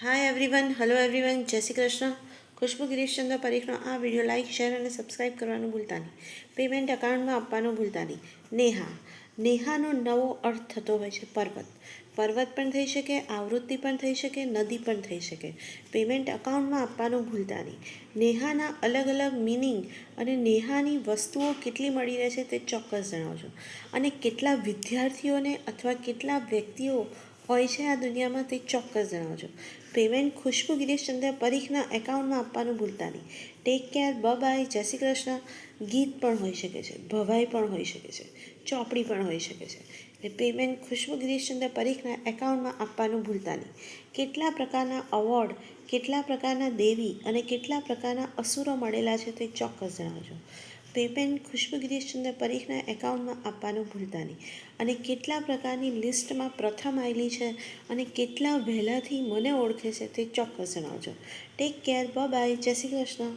Hi everyone, hello everyone, જય શ્રી કૃષ્ણ. ખુશ્બુ ગિરીશચંદ્ર પરીખનો આ video like, share અને સબસ્ક્રાઈબ કરવાનું ભૂલતા નહીં. પેમેન્ટ અકાઉન્ટમાં આપવાનું ભૂલતા નહીં. નેહાનો નવો અર્થ થતો હોય છે પર્વત. પર્વત પણ થઈ શકે, આવૃત્તિ પણ થઈ શકે, નદી પણ થઈ શકે. પેમેન્ટ અકાઉન્ટમાં આપવાનું ભૂલતા નહીં. નેહાના અલગ અલગ મિનિંગ અને નેહાની વસ્તુઓ કેટલી મળી રહે છે તે ચોક્કસ જણાવજો. અને કેટલા વિદ્યાર્થીઓને અથવા કેટલા વ્યક્તિઓ હોય છે આ દુનિયામાં તે ચોક્કસ જણાવજો. પેમેન્ટ ખુશ્બુ ગિરીશચંદ્ર પરીખના એકાઉન્ટમાં આપવાનું ભૂલતા નહીં. ટેક કેર, બાય, જય શ્રી કૃષ્ણ. ગીત પણ હોઈ શકે છે, ભવાઈ પણ હોઈ શકે છે, ચોપડી પણ હોઈ શકે છે. એટલે પેમેન્ટ ખુશ્બુ ગિરીશચંદ્ર પરીખના એકાઉન્ટમાં આપવાનું ભૂલતા નહીં. કેટલા પ્રકારના અવોર્ડ, કેટલા પ્રકારના દેવી અને કેટલા પ્રકારના અસુરો મળેલા છે તે ચોક્કસ જણાવજો. પેમેન્ટ ખુશ્બુ ગિરીશચંદ્ર પરીખના એકાઉન્ટમાં આપવાનું ભૂલતા નહીં. અને કેટલા પ્રકારની લિસ્ટમાં પ્રથમ આવેલી છે અને કેટલા વહેલાથી મને ઓળખે છે તે ચોક્કસ જણાવજો. ટેક કેર, બાય, જય શ્રી કૃષ્ણ.